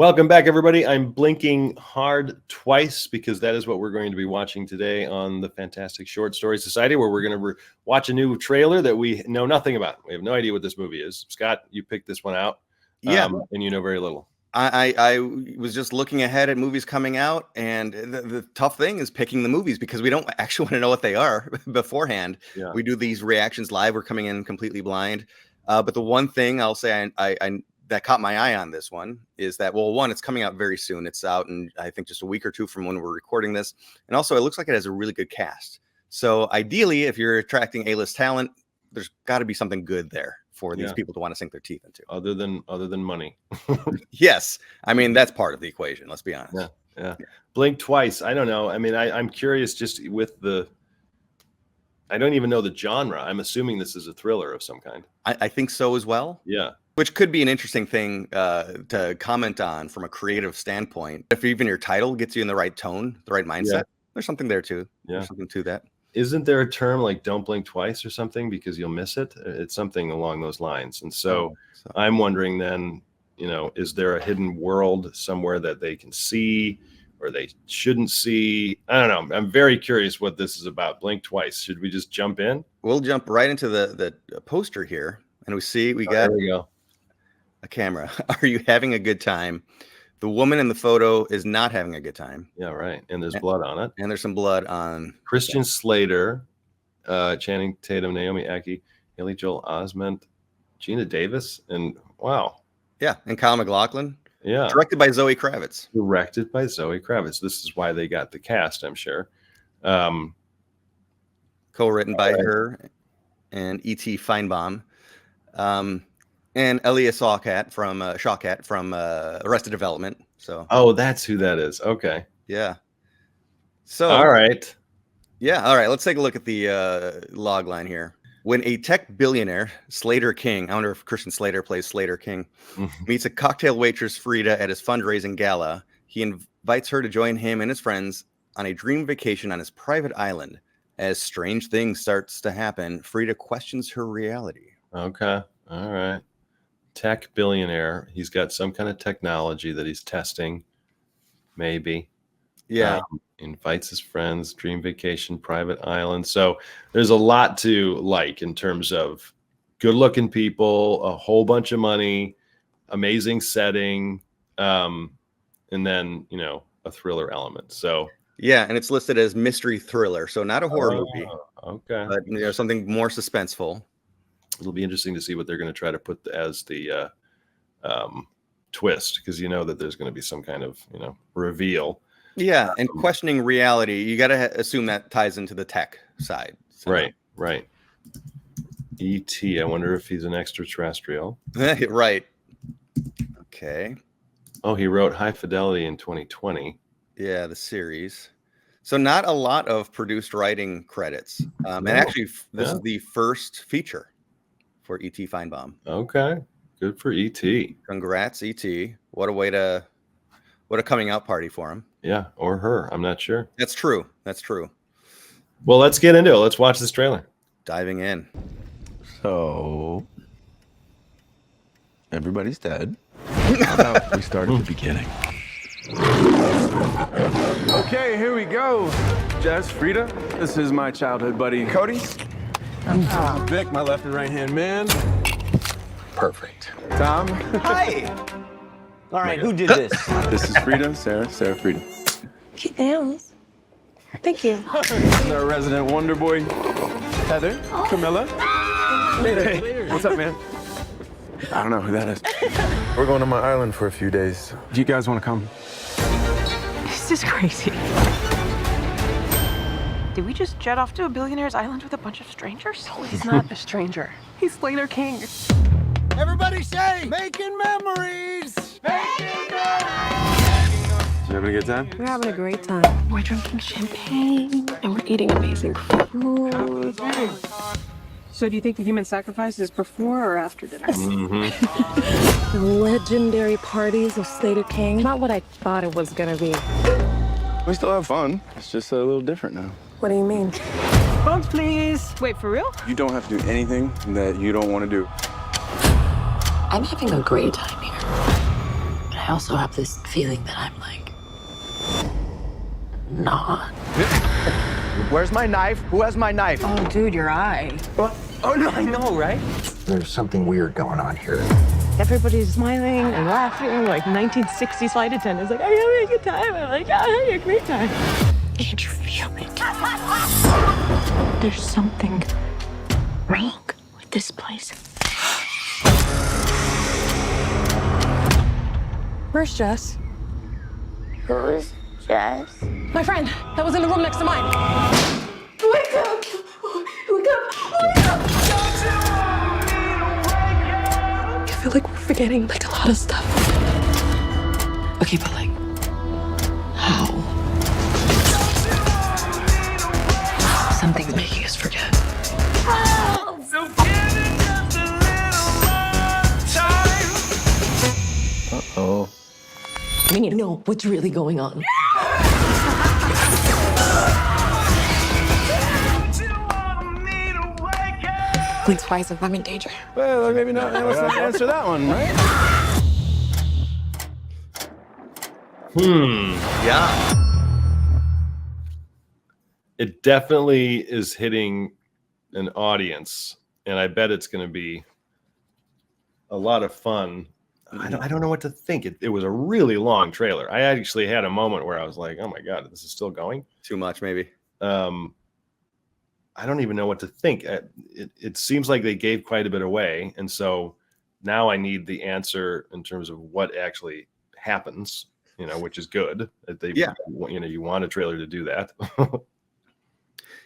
Welcome back, everybody. I'm blinking hard twice because that is what we're going to be watching today on the Fantastic Short Story Society, where we're going to watch a new trailer that we know nothing about. We have no idea what this movie is. Scott, you picked this one out, and you know very little. I was just looking ahead at movies coming out, and the tough thing is picking the movies because we don't actually want to know what they are beforehand. Yeah. We do these reactions live. We're coming in completely blind. But the one thing I'll say I that caught my eye on this one is that, well, one, it's coming out very soon. It's out in, I think, just a week or two from when we're recording this. And also, it looks like it has a really good cast. So ideally, if you're attracting A-list talent, there's got to be something good there for these people to want to sink their teeth into. Other than money. Yes. I mean, that's part of the equation. Let's be honest. Yeah. Blink twice. I don't know. I mean, I'm curious just with I don't even know the genre. I'm assuming this is a thriller of some kind. I think so as well. Yeah. Which could be an interesting thing to comment on from a creative standpoint. If even your title gets you in the right tone, the right mindset, there's something there too. Yeah. There's something to that. Isn't there a term like don't blink twice or something because you'll miss it? It's something along those lines. And so I'm wondering then, is there a hidden world somewhere that they can see or they shouldn't see? I don't know. I'm very curious what this is about. Blink twice. Should we just jump in? We'll jump right into the poster here. And we got there we go. A camera. Are you having a good time? The woman in the photo is not having a good time. Yeah, right. And there's blood on it. And there's some blood on Christian Slater, Channing Tatum, Naomi Ackie, Haley Joel Osment, Gina Davis, and wow. Yeah, and Kyle MacLachlan. Yeah. Directed by Zoe Kravitz. Directed by Zoe Kravitz. This is why they got the cast, I'm sure. Co-written by her and E.T. Feinbaum. And Elia Shawkat from Arrested Development. So that's who that is. Okay. Yeah. So all right. Yeah. All right. Let's take a look at the log line here. When a tech billionaire, Slater King, I wonder if Christian Slater plays Slater King, meets a cocktail waitress, Frida, at his fundraising gala, he invites her to join him and his friends on a dream vacation on his private island. As strange things starts to happen, Frida questions her reality. Okay. All right. Tech billionaire. He's got some kind of technology that he's testing. Maybe. Yeah. Invites his friends, dream vacation, private island. So there's a lot to like in terms of good looking people, a whole bunch of money, amazing setting, and then, a thriller element. So yeah, and it's listed as mystery thriller. So not a horror movie. Okay. But something more suspenseful. It'll be interesting to see what they're going to try to put as the twist, because that there's going to be some kind of reveal. Yeah, and questioning reality, you got to assume that ties into the tech side. So. Right. E.T. I wonder if he's an extraterrestrial. Right. Okay. Oh, he wrote High Fidelity in 2020. Yeah, the series. So not a lot of produced writing credits. And actually, this is the first feature for E.T. Feinbaum. Okay. Good for E.T. Congrats, E.T. What a coming out party for him. Yeah, or her. I'm not sure. That's true. Well, let's get into it. Let's watch this trailer. Diving in. So, everybody's dead. How about we start at the beginning? Okay, here we go. Jess, Frida, this is my childhood buddy, Cody. Vic, my left and right hand man. Perfect. Tom. Hi. All right, who did this? This is Frida, Sarah, Frida. Cute nails. Thank you. This is our resident wonder boy, Heather, Camilla. Hey, what's up, man? I don't know who that is. We're going to my island for a few days. Do you guys want to come? This is crazy. Did we just jet off to a billionaire's island with a bunch of strangers? No, he's not a stranger. He's Slater King. Everybody say, making memories! Making memories! You having a good time? We're having a great time. We're drinking champagne and we're eating amazing food. So do you think the human sacrifice is before or after dinner? The legendary parties of Slater King. Not what I thought it was gonna be. We still have fun. It's just a little different now. What do you mean? Phones, please. Wait, for real? You don't have to do anything that you don't want to do. I'm having a great time here. I also have this feeling that I'm like not. Where's my knife? Who has my knife? Oh, dude, your eye. What? Oh, no, I know, right? There's something weird going on here. Everybody's smiling and laughing like 1960s flight attendants. Like, are you having a good time? I'm like, yeah, I'm having a great time. Can't you feel it? There's something wrong with this place. Where's Jess? Who's Jess? My friend that was in the room next to mine. Wake up! Wake up! Wake up! I feel like we're forgetting like a lot of stuff. Okay, but like, how? Something's making us forget. Uh-oh. We need to know what's really going on. Please, why is I'm in danger? Well, maybe not. Let's not answer that one, right? Yeah. It definitely is hitting an audience, and I bet it's going to be a lot of fun. I don't know what to think. It was a really long trailer. I actually had a moment where I was like, oh my God, this is still going? Too much, maybe. I don't even know what to think. It seems like they gave quite a bit away. And so now I need the answer in terms of what actually happens, which is good. You want a trailer to do that.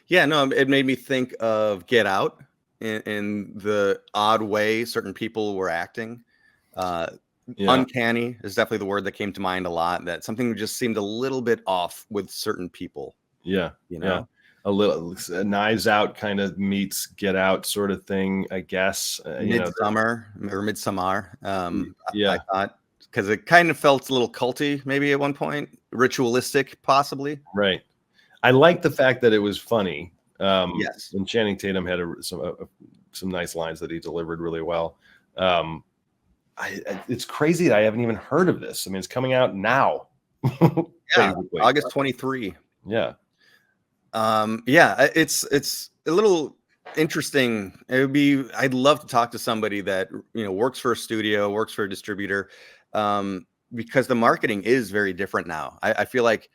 Yeah, no, it made me think of Get Out in the odd way certain people were acting. Uncanny is definitely the word that came to mind a lot, that something just seemed a little bit off with certain people. Yeah. A little Knives Out kind of meets Get Out sort of thing, I guess. Midsummer. I thought, because it kind of felt a little culty maybe at one point, ritualistic possibly. Right. I like the fact that it was funny. Yes. And Channing Tatum had some nice lines that he delivered really well. It's crazy that I haven't even heard of this. I mean, it's coming out now. Yeah, August 23. Yeah. It's a little interesting. I'd love to talk to somebody that, works for a studio, works for a distributor, because the marketing is very different now. I feel like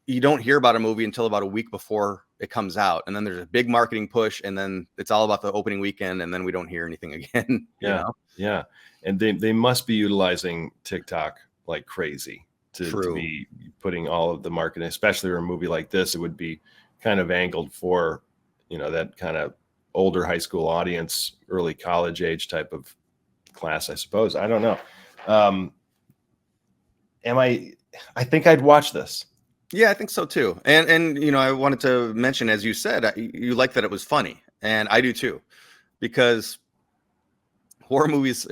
you don't hear about a movie until about a week before it comes out. And then there's a big marketing push, and then it's all about the opening weekend. And then we don't hear anything again. Yeah. And they must be utilizing TikTok like crazy to be putting all of the marketing, especially for a movie like this. It would be kind of angled for, that kind of older high school audience, early college age type of class, I suppose. I don't know. I think I'd watch this. Yeah, I think so too. And I wanted to mention, as you said, you like that it was funny, and I do too, because horror movies,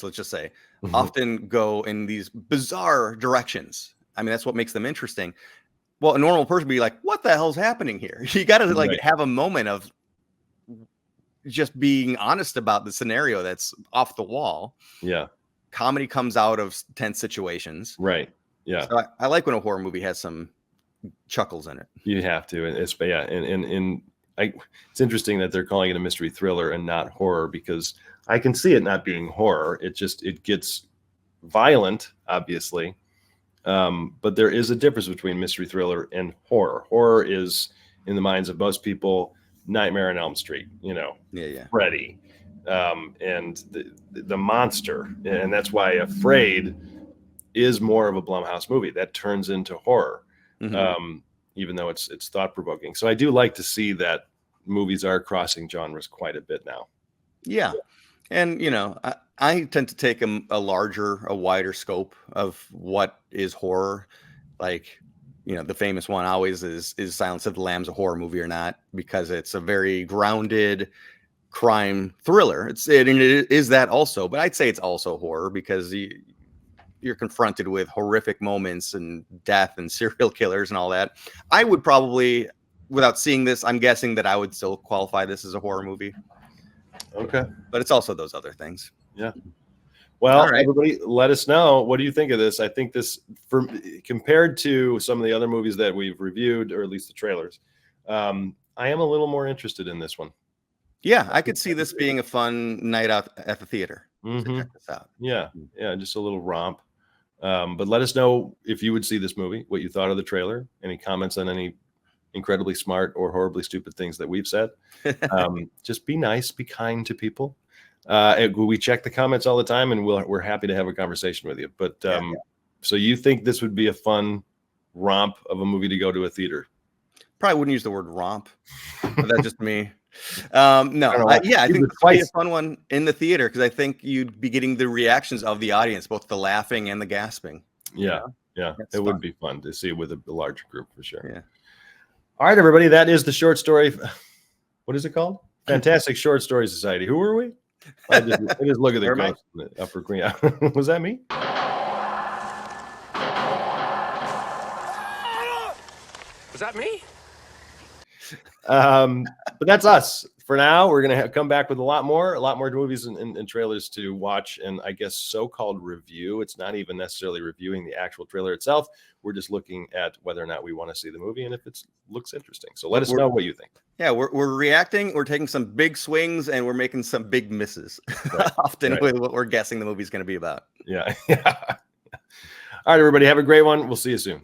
let's just say, often go in these bizarre directions. I mean, that's what makes them interesting. Well, a normal person would be like, what the hell's happening here? You got to have a moment of just being honest about the scenario that's off the wall. Yeah. Comedy comes out of tense situations. Right. Yeah. So I like when a horror movie has some chuckles in it. You have to. And it's interesting that they're calling it a mystery thriller and not horror, because I can see it not being horror. It gets violent, obviously. But there is a difference between mystery thriller and horror. Horror is, in the minds of most people, Nightmare on Elm Street, Freddy, and the monster. And that's why Afraid is more of a Blumhouse movie that turns into horror, even though it's thought-provoking. So I do like to see that movies are crossing genres quite a bit now. Yeah. And, I tend to take a wider scope of what is horror. Like, the famous one always is Silence of the Lambs a horror movie or not? Because it's a very grounded crime thriller. It is that also, but I'd say it's also horror, because you're confronted with horrific moments and death and serial killers and all that. I would probably, without seeing this, I'm guessing that I would still qualify this as a horror movie. Okay. But it's also those other things. Yeah. Well, All right. everybody, let us know. What do you think of this? I think this, compared to some of the other movies that we've reviewed, or at least the trailers, I am a little more interested in this one. Yeah, I could see this being a fun night out at the theater. So check this out. Yeah, just a little romp. But let us know if you would see this movie, what you thought of the trailer, any comments on any incredibly smart or horribly stupid things that we've said. Just be nice, be kind to people. We check the comments all the time, and we're happy to have a conversation with you. But so you think this would be a fun romp of a movie to go to a theater? Probably wouldn't use the word romp, but that's just me. No, I think this would be a fun one in the theater, because I think you'd be getting the reactions of the audience, both the laughing and the gasping. Yeah, That's it fun. would be fun to see with a larger group for sure. Yeah. All right, everybody, that is the short story. What is it called? Fantastic Short Story Society. Who are we? I just look at the ghost in the upper queen. Was that me? Was that me? But that's us for now. We're gonna come back with a lot more movies and trailers to watch, and I guess so-called review. It's not even necessarily reviewing the actual trailer itself. We're just looking at whether or not we want to see the movie and if it looks interesting. So let us know what you think. Yeah, we're reacting. We're taking some big swings, and we're making some big misses. Often with what we're guessing the movie's going to be about. Yeah. All right, everybody, have a great one. We'll see you soon.